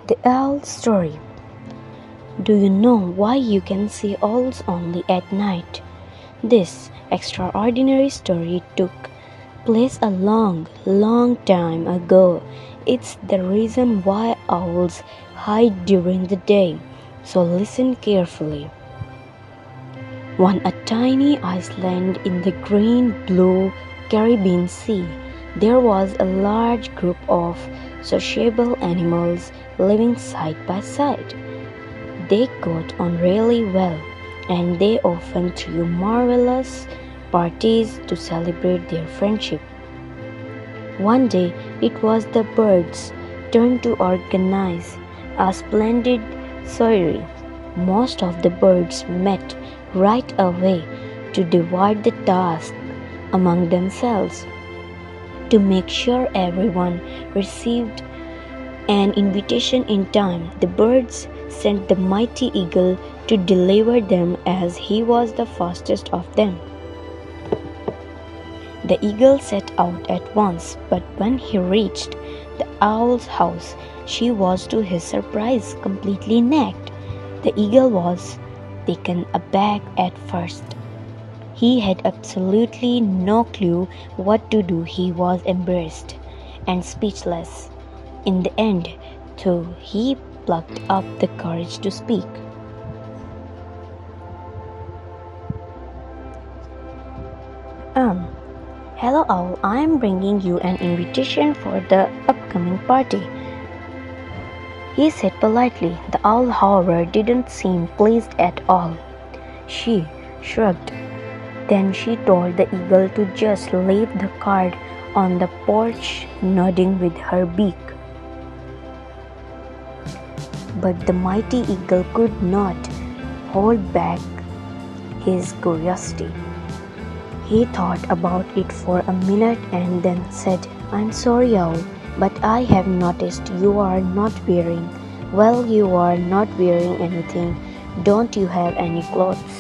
The Owl Story. Do you know why you can see owls only at night? This extraordinary story took place a long, long time ago. It's the reason why owls hide during the day. So listen carefully. On a tiny island in the green blue Caribbean Sea, there was a large group of sociable animals living side by side. They got on really well, and they often threw marvelous parties to celebrate their friendship. One day, it was the birds' turn to organize a splendid soiree. Most of the birds met right away to divide the task among themselves. To make sure everyone received an invitation in time, the birds sent the mighty eagle to deliver them as he was the fastest of them. The eagle set out at once, but when he reached the owl's house, she was to his surprise completely naked. The eagle was taken aback at first. He had absolutely no clue what to do. He was embarrassed and speechless. In the end, though, he plucked up the courage to speak. Hello owl, I am bringing you an invitation for the upcoming party, he said politely. The owl, however, didn't seem pleased at all. She shrugged. Then she told the eagle to just leave the card on the porch, nodding with her beak. But the mighty eagle could not hold back his curiosity. He thought about it for a minute and then said, "I'm sorry, owl, but I have noticed you are not wearing. Well, you are not wearing anything. Don't you have any clothes?"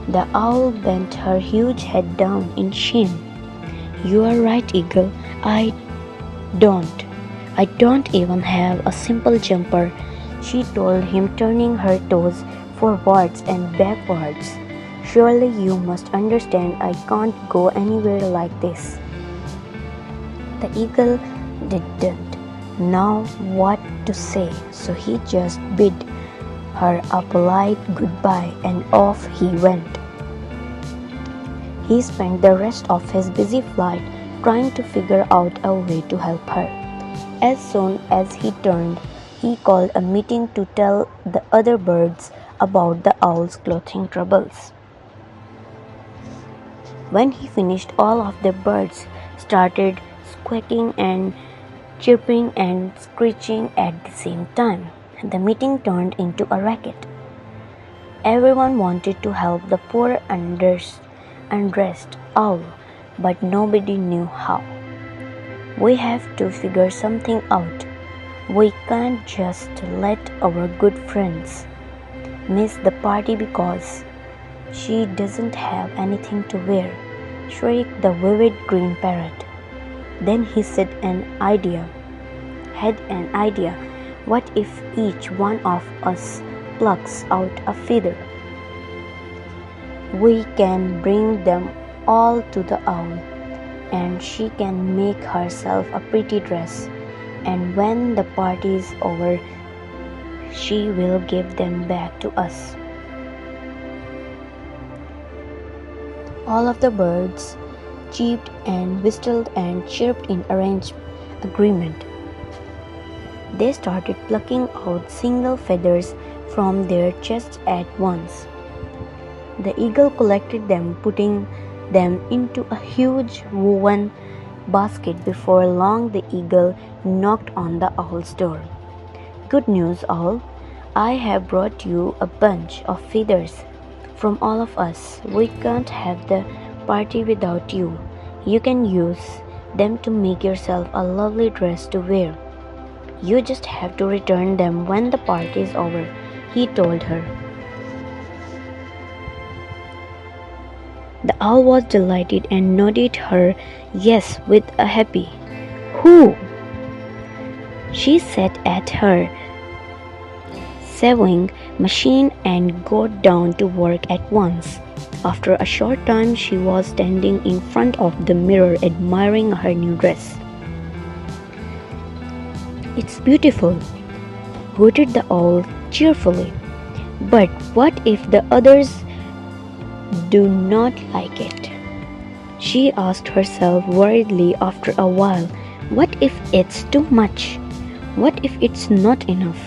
The owl bent her huge head down in shame. "You are right, eagle. don't. I don't even have a simple jumper," she told him, turning her toes forwards and backwards. "Surely you must understand I can't go anywhere like this." The eagle didn't know what to say, so he just bid her a polite goodbye and off he went. He spent the rest of his busy flight trying to figure out a way to help her. As soon as he turned, he called a meeting to tell the other birds about the owl's clothing troubles. When he finished, all of the birds started squawking and chirping and screeching at the same time. The meeting turned into a racket. Everyone wanted to help the poor undressed owl, but nobody knew how. "We have to figure something out. We can't just let our good friends miss the party because she doesn't have anything to wear," shrieked the vivid green parrot. Then he had an idea. What if each one of us plucks out a feather? We can bring them all to the owl, and she can make herself a pretty dress, and when the party is over, she will give them back to us. All of the birds cheeped and whistled and chirped in agreement. They started plucking out single feathers from their chests at once. The eagle collected them, putting them into a huge woven basket. Before long, the eagle knocked on the owl's door. "Good news, owl. I have brought you a bunch of feathers from all of us. We can't have the party without you. You can use them to make yourself a lovely dress to wear. You just have to return them when the party is over," he told her. The owl was delighted and nodded her yes with a happy "Whoo!" She sat at her sewing machine and got down to work at once. After a short time, she was standing in front of the mirror admiring her new dress. "It's beautiful," hooted the owl cheerfully. "But what if the others do not like it?" she asked herself worriedly after a while. "What if it's too much? What if it's not enough?"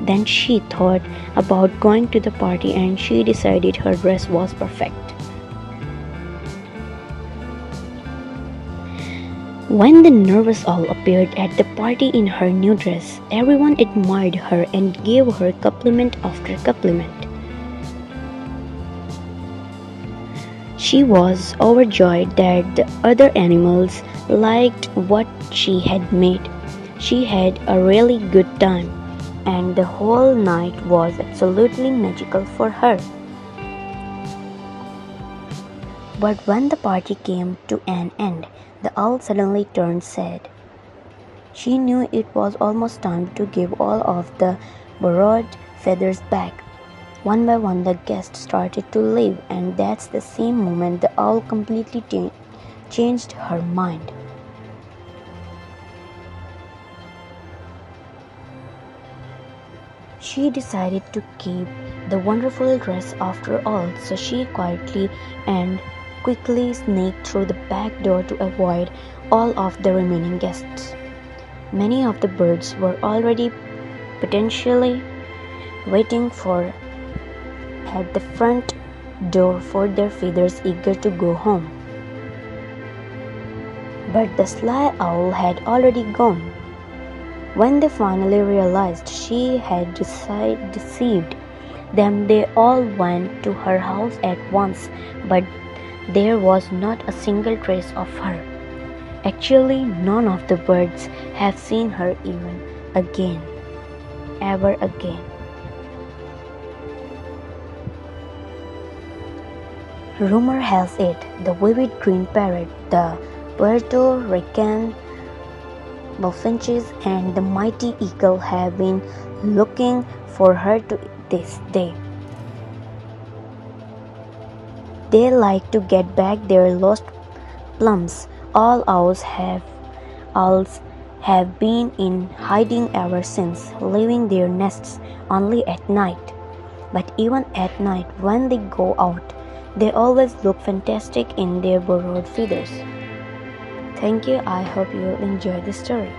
Then she thought about going to the party and she decided her dress was perfect. When the nervous owl appeared at the party in her new dress, everyone admired her and gave her compliment after compliment. She was overjoyed that the other animals liked what she had made. She had a really good time, and the whole night was absolutely magical for her. But when the party came to an end, the owl suddenly turned sad. She knew it was almost time to give all of the borrowed feathers back. One by one, the guests started to leave, and that's the same moment the owl completely changed her mind. She decided to keep the wonderful dress after all, so she quietly and quickly sneaked through the back door to avoid all of the remaining guests. Many of the birds were already potentially waiting at the front door for their feathers, eager to go home. But the sly owl had already gone. When they finally realized she had deceived them, they all went to her house at once, but there was not a single trace of her. Actually, none of the birds have seen her even again, ever again. Rumor has it the vivid green parrot, the Puerto Rican bullfinches, and the mighty eagle have been looking for her to this day. They like to get back their lost plums. All owls have been in hiding ever since, leaving their nests only at night. But even at night, when they go out, they always look fantastic in their borrowed feathers. Thank you. I hope you enjoyed the story.